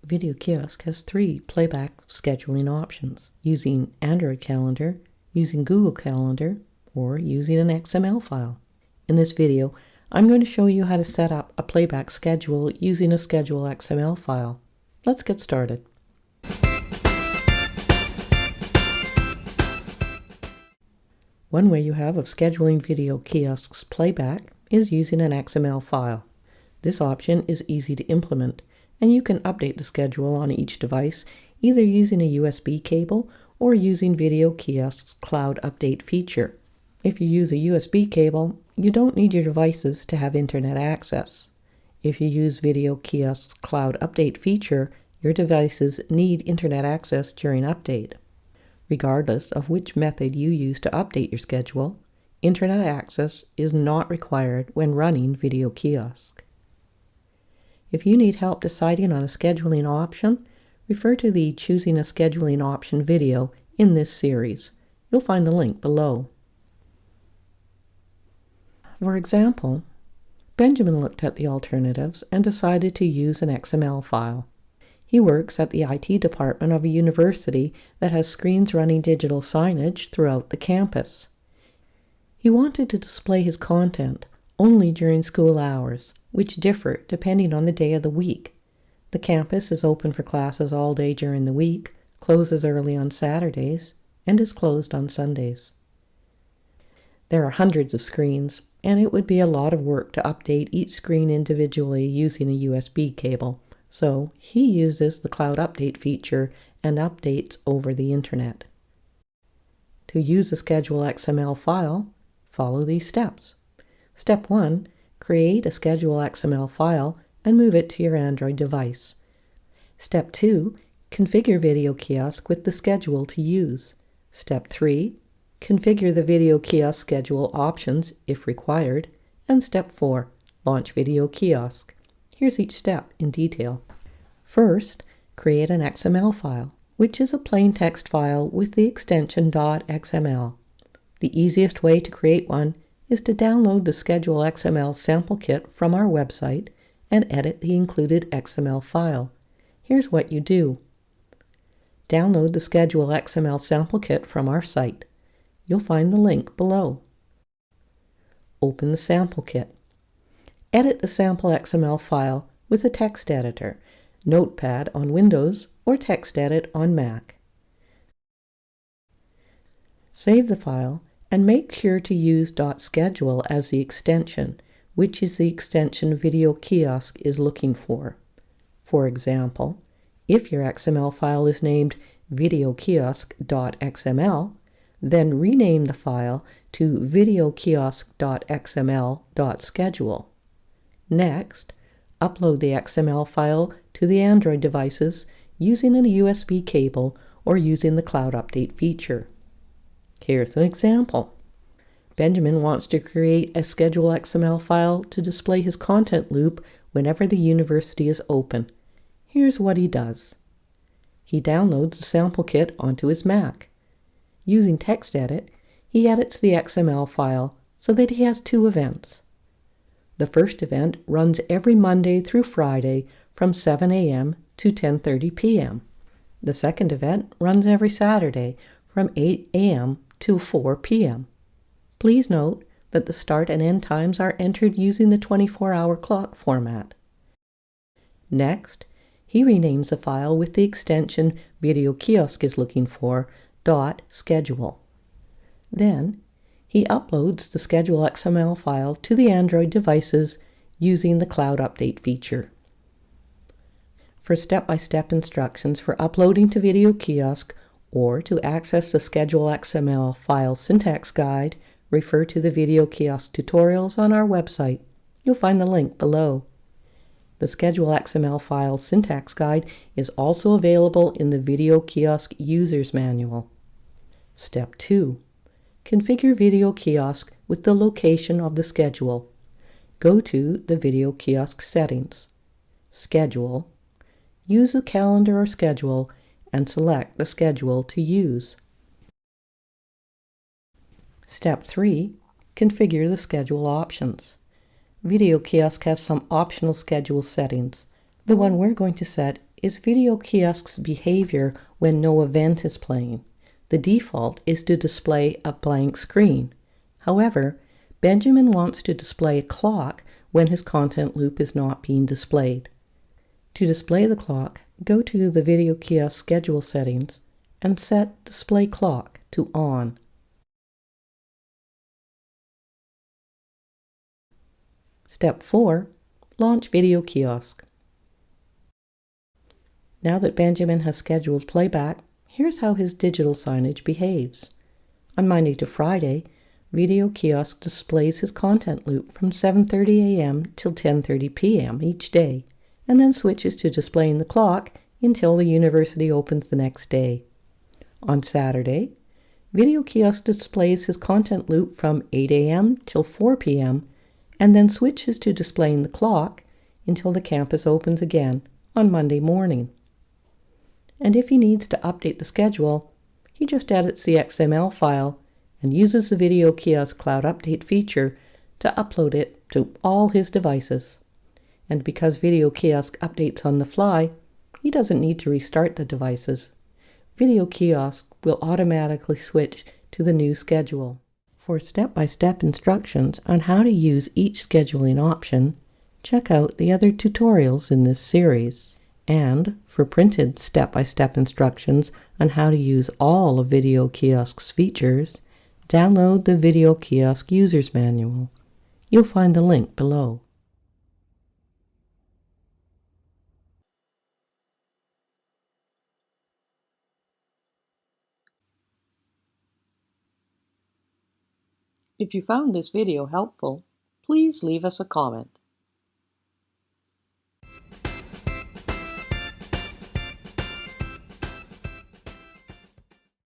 Video Kiosk has 3 playback scheduling options: using Android Calendar, using Google Calendar, or using an XML file. In this video, I'm going to show you how to set up a playback schedule using a Schedule XML file. Let's get started. One way you have of scheduling Video Kiosk's playback is using an XML file. This option is easy to implement, and you can update the schedule on each device either using a USB cable or using Video Kiosk's Cloud Update feature. If you use a USB cable, you don't need your devices to have internet access. If you use Video Kiosk's Cloud Update feature, your devices need internet access during update. Regardless of which method you use to update your schedule, internet access is not required when running Video Kiosk. If you need help deciding on a scheduling option, refer to the Choosing a Scheduling Option video in this series. You'll find the link below. For example, Benjamin looked at the alternatives and decided to use an XML file. He works at the IT department of a university that has screens running digital signage throughout the campus. He wanted to display his content only during school hours, which differ depending on the day of the week. The campus is open for classes all day during the week, closes early on Saturdays, and is closed on Sundays. There are hundreds of screens, and it would be a lot of work to update each screen individually using a USB cable, so he uses the Cloud Update feature and updates over the internet. To use a Schedule XML file, follow these steps. Step 1. Create a Schedule XML file and move it to your Android device. Step 2. Configure Video Kiosk with the schedule to use. Step 3. Configure the Video Kiosk schedule options if required. And Step 4. Launch Video Kiosk. Here's each step in detail. First, create an XML file, which is a plain text file with the extension .xml. The easiest way to create one is to download the Schedule XML sample kit from our website and edit the included XML file. Here's what you do. Download the Schedule XML sample kit from our site. You'll find the link below. Open the sample kit. Edit the sample XML file with a text editor, Notepad on Windows or TextEdit on Mac. Save the file and make sure to use .schedule as the extension, which is the extension Video Kiosk is looking for. For example, if your XML file is named videokiosk.xml, then rename the file to videokiosk.xml.schedule. Next, upload the XML file to the Android devices using a USB cable or using the Cloud Update feature. Here's an example. Benjamin wants to create a Schedule XML file to display his content loop whenever the university is open. Here's what he does. He downloads the sample kit onto his Mac. Using TextEdit, he edits the XML file so that he has 2 events. The first event runs every Monday through Friday from 7 a.m. to 10:30 p.m. The second event runs every Saturday from 8 a.m. to 4 p.m. Please note that the start and end times are entered using the 24-hour clock format. Next, he renames the file with the extension Video Kiosk is looking for, .schedule. Then, he uploads the Schedule XML file to the Android devices using the Cloud Update feature. For step-by-step instructions for uploading to Video Kiosk or to access the Schedule XML file syntax guide, refer to the Video Kiosk tutorials on our website. You'll find the link below. The Schedule XML file syntax guide is also available in the Video Kiosk User's Manual. Step 2. Configure Video Kiosk with the location of the schedule. Go to the Video Kiosk settings, Schedule, use a calendar or schedule, and select the schedule to use. Step 3. Configure the schedule options. Video Kiosk has some optional schedule settings. The one we're going to set is Video Kiosk's behavior when no event is playing. The default is to display a blank screen. However, Benjamin wants to display a clock when his content loop is not being displayed. To display the clock, go to the Video Kiosk schedule settings and set Display Clock to On. Step 4. Launch Video Kiosk. Now that Benjamin has scheduled playback, here's how his digital signage behaves. On Monday to Friday, Video Kiosk displays his content loop from 7:30 a.m. till 10:30 p.m. each day, and then switches to displaying the clock until the university opens the next day. On Saturday, Video Kiosk displays his content loop from 8 a.m. till 4 p.m. and then switches to displaying the clock until the campus opens again on Monday morning. And if he needs to update the schedule, he just edits the XML file and uses the Video Kiosk Cloud Update feature to upload it to all his devices. And because Video Kiosk updates on the fly, he doesn't need to restart the devices. Video Kiosk will automatically switch to the new schedule. For step-by-step instructions on how to use each scheduling option, check out the other tutorials in this series. And for printed step-by-step instructions on how to use all of Video Kiosk's features, download the Video Kiosk User's Manual. You'll find the link below. If you found this video helpful, please leave us a comment.